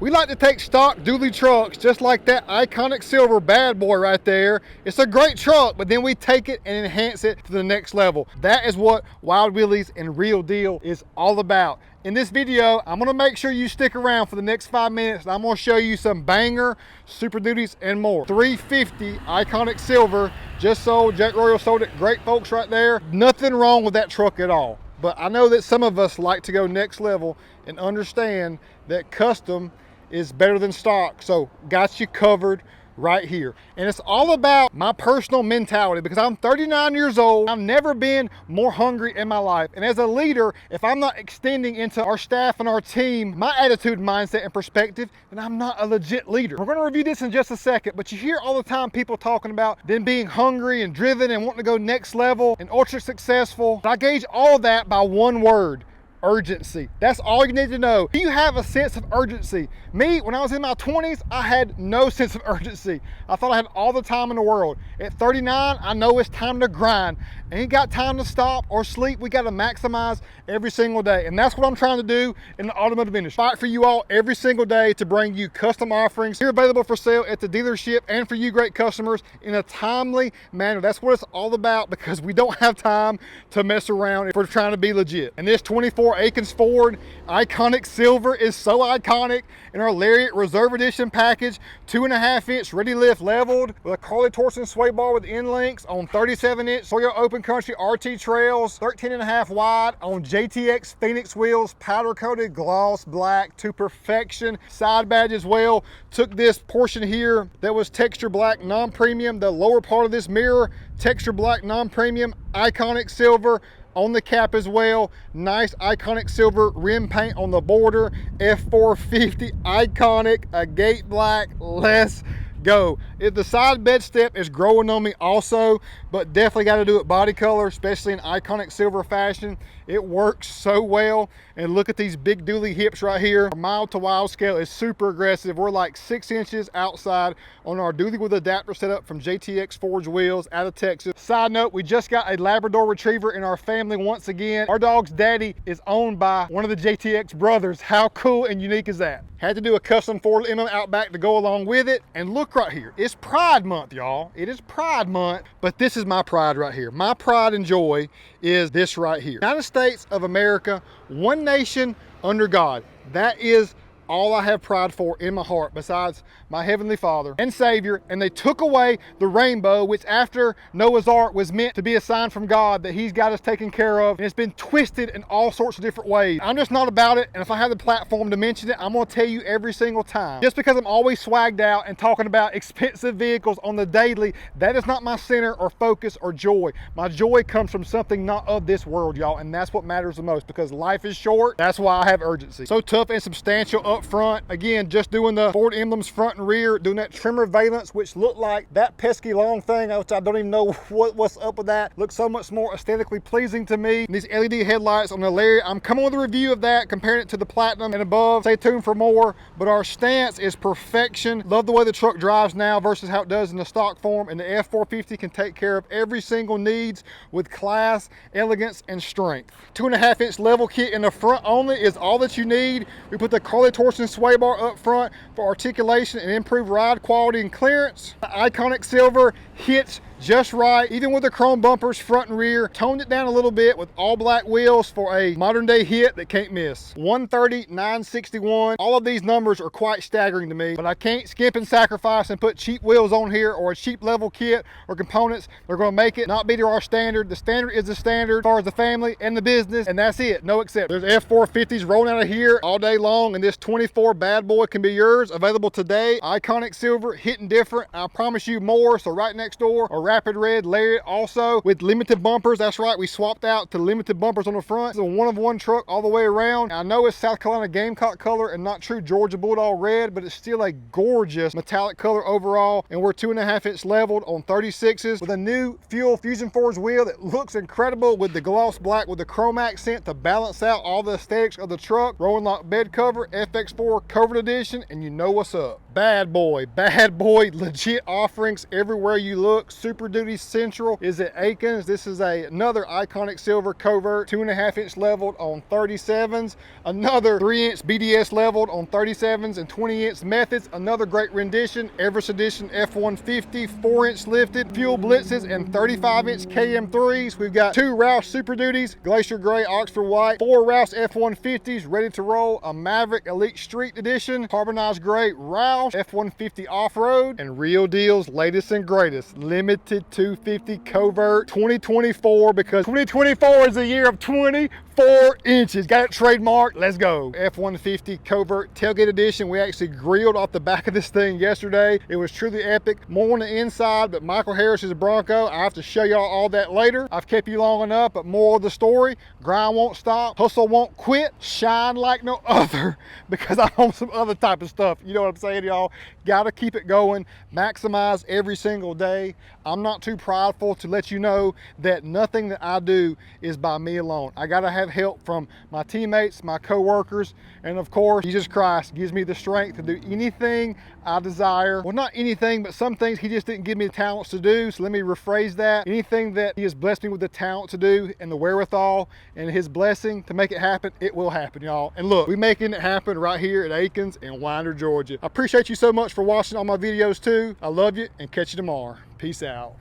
We like to take stock dually trucks just like that iconic silver bad boy right there. It's a great truck, but then we take it and enhance it to the next level. That is what Wild Willies and Real Deal is all about. In this video, I'm gonna make sure you stick around for the next 5 minutes, and I'm gonna show you some banger Super Duties and more. 350 iconic silver, just sold. Jack Royal sold it. Great folks right there. Nothing wrong with that truck at all. But I know that some of us like to go next level and understand that custom is better than stock. So got you covered right here. And it's all about my personal mentality, because I'm 39 years old. I've never been more hungry in my life. And as a leader, if I'm not extending into our staff and our team my attitude, mindset, and perspective, then I'm not a legit leader. We're going to review this in just a second, but you hear all the time people talking about them being hungry and driven and wanting to go next level and ultra successful. I gauge all that by one word: urgency. That's all you need to know. Do you have a sense of urgency? Me, when I was in my 20s, I had no sense of urgency. I thought I had all the time in the world. At 39, I know it's time to grind. Ain't got time to stop or sleep. We got to maximize every single day. And that's what I'm trying to do in the automotive industry. Fight for you all every single day to bring you custom offerings. They're available for sale at the dealership and for you great customers in a timely manner. That's what it's all about, because we don't have time to mess around if we're trying to be legit. And this 24 Akins Ford iconic silver is so iconic in our Lariat Reserve Edition package. 2.5-inch ready lift leveled with a Carly Torsen sway bar with end links on 37-inch Soyo Open Country RT trails, 13.5 wide on JTX Phoenix wheels, powder coated gloss black to perfection. Side badge as well. Took this portion here that was texture black non-premium, the lower part of this mirror texture black non-premium, iconic silver on the cap as well. Nice iconic silver rim paint on the border. F450 iconic, a gate black. Let's go. The side bed step is growing on me also, but definitely got to do it body color, especially in iconic silver fashion. It works so well. And look at these big dually hips right here. Our mild to wild scale is super aggressive. We're like 6 inches outside on our dually with adapter setup from JTX Forge wheels out of Texas. Side note, we just got a Labrador Retriever in our family once again. Our dog's daddy is owned by one of the JTX brothers. How cool and unique is that? Had to do a custom Ford MM Outback to go along with it. And look right here, it's Pride Month, y'all. It is Pride Month, but this is my pride right here. My pride and joy is this right here. United States of America, one nation under God. That is all I have pride for in my heart, besides my Heavenly Father and Savior. And they took away the rainbow, which after Noah's Ark was meant to be a sign from God that He's got us taken care of. And it's been twisted in all sorts of different ways. I'm just not about it. And if I have the platform to mention it, I'm gonna tell you every single time. Just because I'm always swagged out and talking about expensive vehicles on the daily, that is not my center or focus or joy. My joy comes from something not of this world, y'all. And that's what matters the most, because life is short. That's why I have urgency. So tough and substantial up front. Again, just doing the Ford emblems front and rear, doing that trimmer valence, which looked like that pesky long thing, which I don't even know what's up with that. Looks so much more aesthetically pleasing to me. And these LED headlights on the Lariat, I'm coming with a review of that, comparing it to the Platinum and above. Stay tuned for more, but our stance is perfection. Love the way the truck drives now versus how it does in the stock form, and the F450 can take care of every single needs with class, elegance, and strength. 2.5-inch level kit in the front only is all that you need. We put the Carly Torsen sway bar up front for articulation and improved ride quality and clearance. The iconic silver hits just right, even with the chrome bumpers front and rear. Toned it down a little bit with all black wheels for a modern day hit that can't miss. 130, 961. All of these numbers are quite staggering to me, but I can't skimp and sacrifice and put cheap wheels on here or a cheap level kit or components. They're going to make it not be to our standard. The standard is the standard as far as the family and the business, and that's it, no exception. There's F450s rolling out of here all day long, and this 24 bad boy can be yours. Available today. Iconic silver, hitting different. I promise you more. So right next door, a rapid red Lariat also with limited bumpers. That's right, we swapped out to limited bumpers on the front. It's a one-of-one truck all the way around. I know it's South Carolina Gamecock color and not true Georgia Bulldog red, but it's still a gorgeous metallic color overall. And we're 2.5-inch leveled on 36s with a new Fuel Fusion Forge wheel that looks incredible with the gloss black with the chrome accent to balance out all the aesthetics of the truck. Rolling lock bed cover, FX4 covered edition, and you know what's up. Bad boy, legit offerings everywhere you look. Super Super Duty Central is at Akins. This is another iconic silver covert, 2.5-inch leveled on 37s, another 3-inch BDS leveled on 37s and 20-inch methods, another great rendition, Everest Edition F450, 4-inch lifted, fuel blitzes, and 35-inch KM3s. We've got 2 Roush Super Duties, Glacier Gray, Oxford White, 4 Roush F150s ready to roll, a Maverick Elite Street Edition, carbonized gray Roush F150 off-road, and Real Deal's latest and greatest limited 250 covert 2024, because 2024 is the year of 24 inches. Got it trademarked. Let's go. F150 covert tailgate edition. We actually grilled off the back of this thing yesterday. It was truly epic. More on the inside, but Michael Harris's Bronco, I have to show y'all all that later. I've kept you long enough, but more of the story. Grind won't stop, hustle won't quit, shine like no other, because I'm on some other type of stuff. You know what I'm saying, y'all? Gotta keep it going, maximize every single day. I'm not too prideful to let you know that nothing that I do is by me alone. I gotta have help from my teammates, my co-workers, and of course, Jesus Christ gives me the strength to do anything I desire. Well, not anything, but some things he just didn't give me the talents to do. So let me rephrase that. Anything that he has blessed me with the talent to do and the wherewithal and his blessing to make it happen, it will happen, y'all. And look, we're making it happen right here at Akins in Winder, Georgia. I appreciate you so much for watching all my videos too. I love you and catch you tomorrow. Peace out.